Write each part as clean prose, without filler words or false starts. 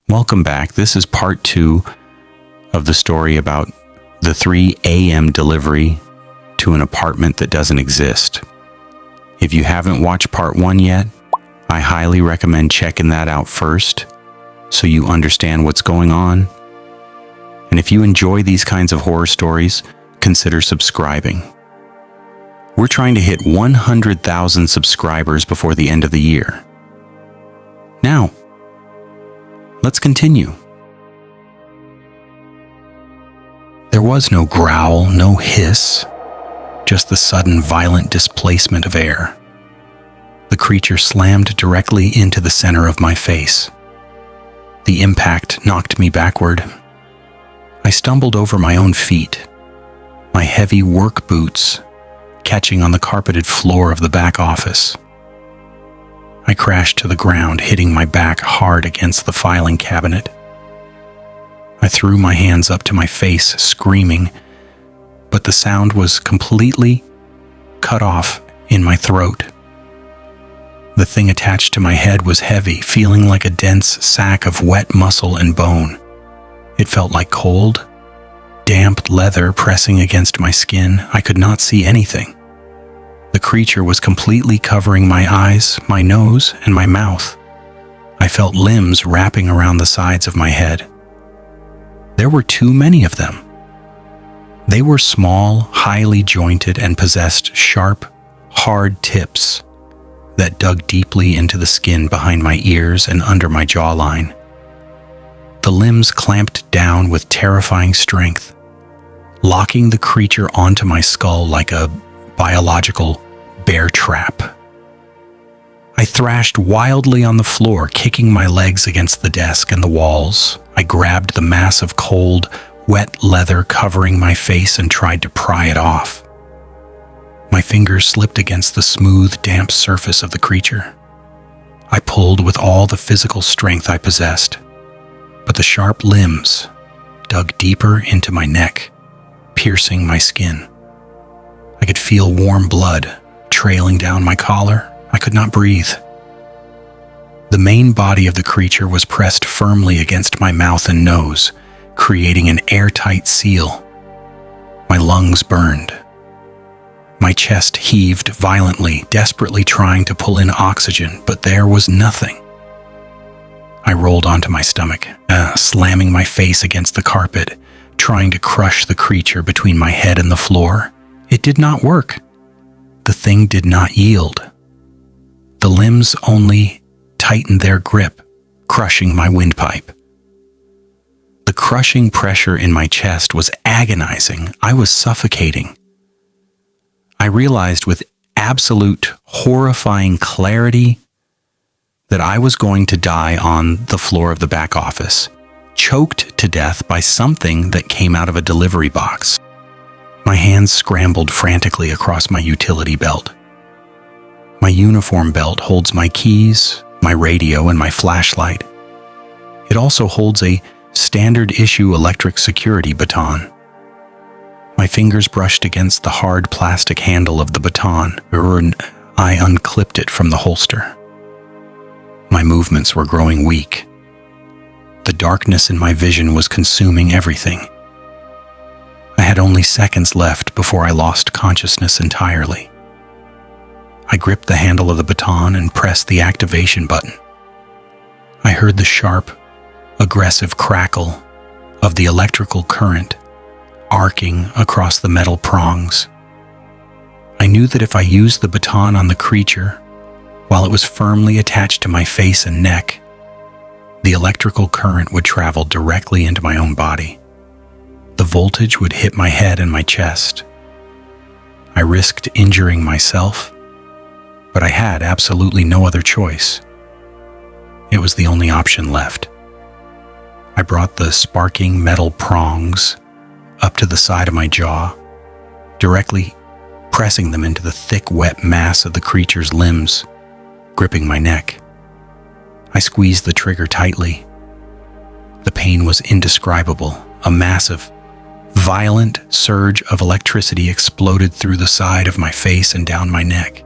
Welcome back. This is part 2 of the story about the 3 a.m. delivery to an apartment that doesn't exist. If you haven't watched part 1 yet, I highly recommend checking that out first so you understand what's going on. And if you enjoy these kinds of horror stories, consider subscribing. We're trying to hit 100,000 subscribers before the end of the year. Now, let's continue. There was no growl, no hiss, just the sudden violent displacement of air. The creature slammed directly into the center of my face. The impact knocked me backward. I stumbled over my own feet, my heavy work boots catching on the carpeted floor of the back office. I crashed to the ground, hitting my back hard against the filing cabinet. I threw my hands up to my face, screaming, but the sound was completely cut off in my throat. The thing attached to my head was heavy, feeling like a dense sack of wet muscle and bone. It felt like cold, damp leather pressing against my skin. I could not see anything. The creature was completely covering my eyes, my nose, and my mouth. I felt limbs wrapping around the sides of my head. There were too many of them. They were small, highly jointed, and possessed sharp, hard tips that dug deeply into the skin behind my ears and under my jawline. The limbs clamped down with terrifying strength, locking the creature onto my skull like a biological bear trap. I thrashed wildly on the floor, kicking my legs against the desk and the walls. I grabbed the mass of cold, wet leather covering my face and tried to pry it off. My fingers slipped against the smooth, damp surface of the creature. I pulled with all the physical strength I possessed, but the sharp limbs dug deeper into my neck, piercing my skin. I could feel warm blood trailing down my collar. I could not breathe. The main body of the creature was pressed firmly against my mouth and nose, creating an airtight seal. My lungs burned. My chest heaved violently, desperately trying to pull in oxygen, but there was nothing. I rolled onto my stomach, slamming my face against the carpet, trying to crush the creature between my head and the floor. It did not work. The thing did not yield. The limbs only tightened their grip, crushing my windpipe. The crushing pressure in my chest was agonizing. I was suffocating. I realized with absolute horrifying clarity that I was going to die on the floor of the back office, choked to death by something that came out of a delivery box. My hands scrambled frantically across my utility belt. My uniform belt holds my keys, my radio, and my flashlight. It also holds a standard-issue electric security baton. My fingers brushed against the hard plastic handle of the baton, and I unclipped it from the holster. My movements were growing weak. The darkness in my vision was consuming everything. I had only seconds left before I lost consciousness entirely. I gripped the handle of the baton and pressed the activation button. I heard the sharp, aggressive crackle of the electrical current arcing across the metal prongs. I knew that if I used the baton on the creature, while it was firmly attached to my face and neck, the electrical current would travel directly into my own body. The voltage would hit my head and my chest. I risked injuring myself, but I had absolutely no other choice. It was the only option left. I brought the sparking metal prongs up to the side of my jaw, directly pressing them into the thick, wet mass of the creature's limbs, gripping my neck. I squeezed the trigger tightly. The pain was indescribable. A massive, violent surge of electricity exploded through the side of my face and down my neck.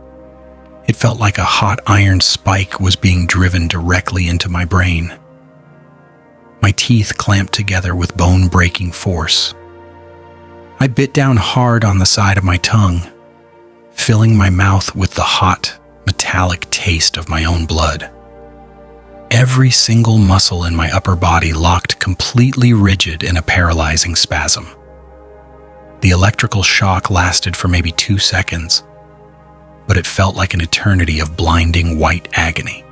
It felt like a hot iron spike was being driven directly into my brain. my teeth clamped together with bone-breaking force. I bit down hard on the side of my tongue, filling my mouth with the hot, metallic taste of my own blood. Every single muscle in my upper body locked completely rigid in a paralyzing spasm. The electrical shock lasted for maybe 2 seconds, but it felt like an eternity of blinding white agony.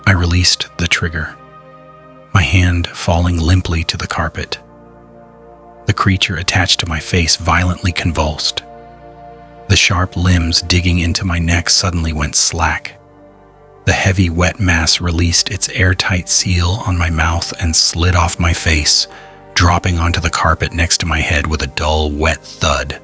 I released the trigger, my hand falling limply to the carpet. The creature attached to my face violently convulsed. The sharp limbs digging into my neck suddenly went slack. The heavy, wet mass released its airtight seal on my mouth and slid off my face, dropping onto the carpet next to my head with a dull, wet thud.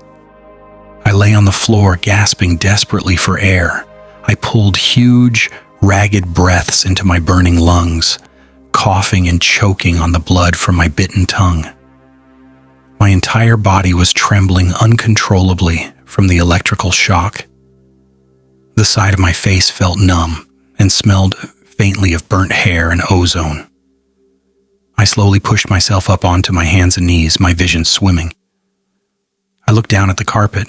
I lay on the floor, gasping desperately for air. I pulled huge, ragged breaths into my burning lungs, coughing and choking on the blood from my bitten tongue. My entire body was trembling uncontrollably from the electrical shock. The side of my face felt numb and smelled faintly of burnt hair and ozone. I slowly pushed myself up onto my hands and knees, my vision swimming. I looked down at the carpet.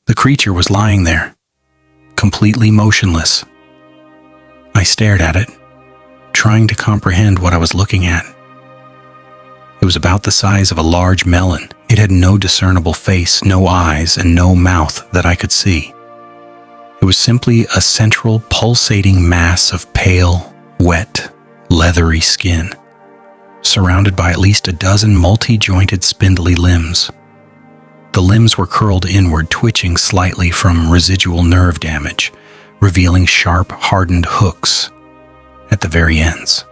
The creature was lying there, completely motionless. I stared at it, trying to comprehend what I was looking at. It was about the size of a large melon. It had no discernible face, no eyes, and no mouth that I could see. It was simply a central, pulsating mass of pale, wet, leathery skin, surrounded by at least a dozen multi-jointed spindly limbs. The limbs were curled inward, twitching slightly from residual nerve damage, revealing sharp, hardened hooks at the very ends.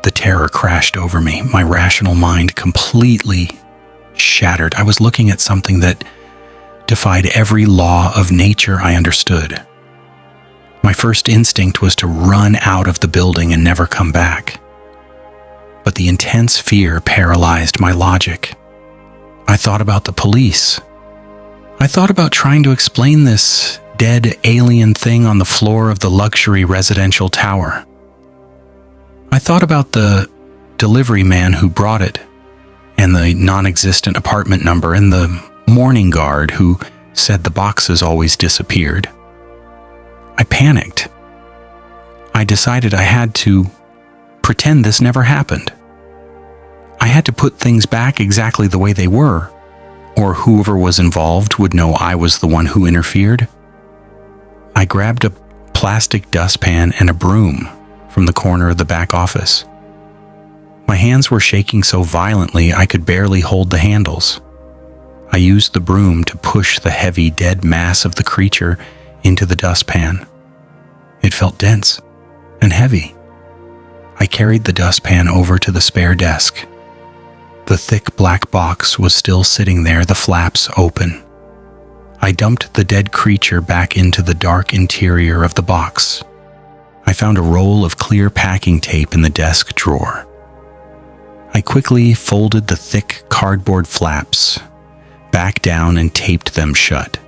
The terror crashed over me, my rational mind completely shattered. I was looking at something that defied every law of nature I understood. My first instinct was to run out of the building and never come back. But the intense fear paralyzed my logic. I thought about the police. I thought about trying to explain this dead alien thing on the floor of the luxury residential tower. I thought about the delivery man who brought it, and the non-existent apartment number, and the morning guard who said the boxes always disappeared. I panicked. I decided I had to pretend this never happened. I had to put things back exactly the way they were, or whoever was involved would know I was the one who interfered. I grabbed a plastic dustpan and a broom from the corner of the back office. My hands were shaking so violently I could barely hold the handles. I used the broom to push the heavy, dead mass of the creature into the dustpan. It felt dense and heavy. I carried the dustpan over to the spare desk. The thick black box was still sitting there, the flaps open. I dumped the dead creature back into the dark interior of the box. I found a roll of clear packing tape in the desk drawer. I quickly folded the thick cardboard flaps back down and taped them shut.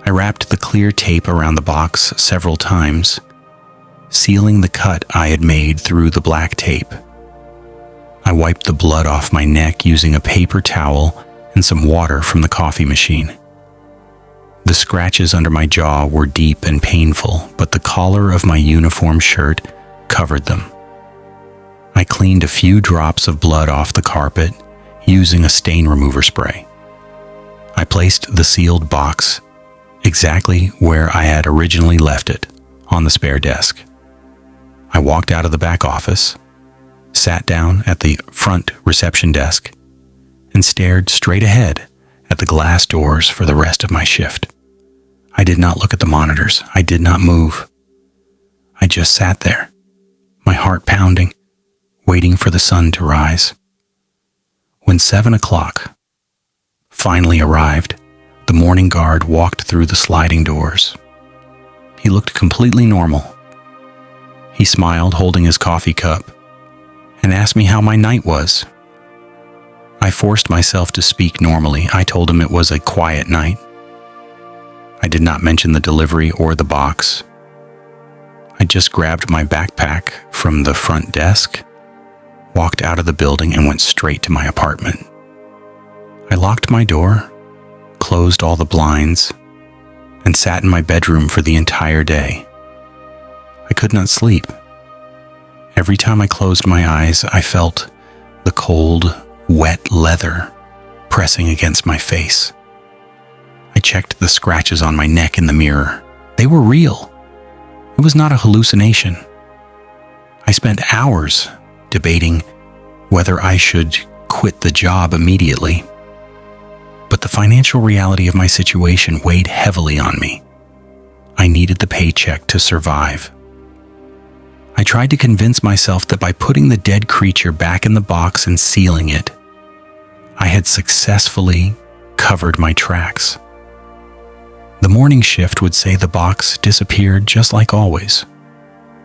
I wrapped the clear tape around the box several times, sealing the cut I had made through the black tape. I wiped the blood off my neck using a paper towel and some water from the coffee machine. The scratches under my jaw were deep and painful, but the collar of my uniform shirt covered them. I cleaned a few drops of blood off the carpet using a stain remover spray. I placed the sealed box exactly where I had originally left it, on the spare desk. I walked out of the back office, sat down at the front reception desk, and stared straight ahead at the glass doors for the rest of my shift. I did not look at the monitors. I did not move. I just sat there, my heart pounding, waiting for the sun to rise. When 7 o'clock finally arrived, the morning guard walked through the sliding doors. He looked completely normal. He smiled, holding his coffee cup, and asked me how my night was. I forced myself to speak normally. I told him it was a quiet night. I did not mention the delivery or the box. I just grabbed my backpack from the front desk, walked out of the building, and went straight to my apartment. I locked my door, closed all the blinds, and sat in my bedroom for the entire day. I could not sleep. Every time I closed my eyes, I felt the cold, wet leather pressing against my face. I checked the scratches on my neck in the mirror. They were real. It was not a hallucination. I spent hours debating whether I should quit the job immediately. But the financial reality of my situation weighed heavily on me. I needed the paycheck to survive. I tried to convince myself that by putting the dead creature back in the box and sealing it, I had successfully covered my tracks. The morning shift would say the box disappeared just like always.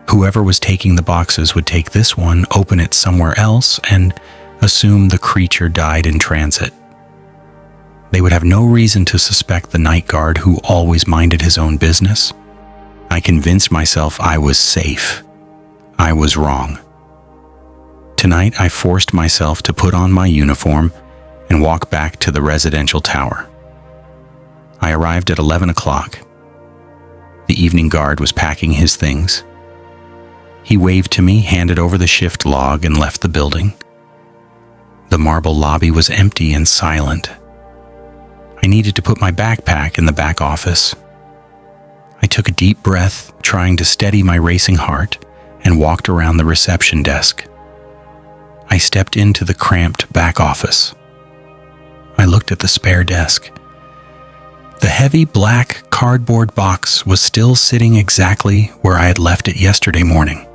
Whoever was taking the boxes would take this one, open it somewhere else, and assume the creature died in transit. They would have no reason to suspect the night guard who always minded his own business. I convinced myself I was safe. I was wrong. Tonight, I forced myself to put on my uniform and walk back to the residential tower. I arrived at 11 o'clock. The evening guard was packing his things. He waved to me, handed over the shift log, and left the building. The marble lobby was empty and silent. I needed to put my backpack in the back office. I took a deep breath, trying to steady my racing heart, and walked around the reception desk. I stepped into the cramped back office. I looked at the spare desk. The heavy black cardboard box was still sitting exactly where I had left it yesterday morning.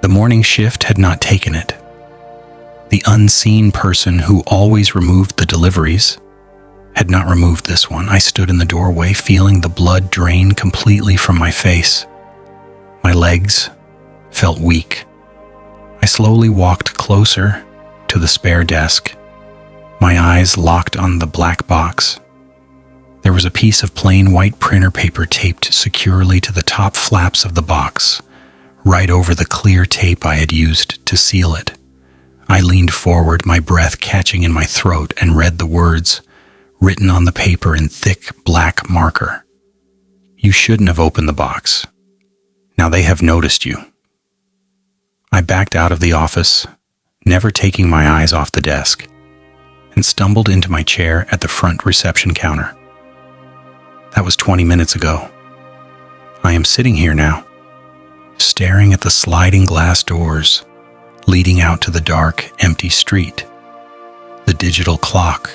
The morning shift had not taken it. The unseen person who always removed the deliveries had not removed this one. I stood in the doorway, feeling the blood drain completely from my face. My legs felt weak. I slowly walked closer to the spare desk, my eyes locked on the black box. There was a piece of plain white printer paper taped securely to the top flaps of the box, right over the clear tape I had used to seal it. I leaned forward, my breath catching in my throat, and read the words written on the paper in thick black marker. "You shouldn't have opened the box. Now they have noticed you." I backed out of the office, never taking my eyes off the desk, and stumbled into my chair at the front reception counter. That was 20 minutes ago. I am sitting here now, staring at the sliding glass doors leading out to the dark, empty street. The digital clock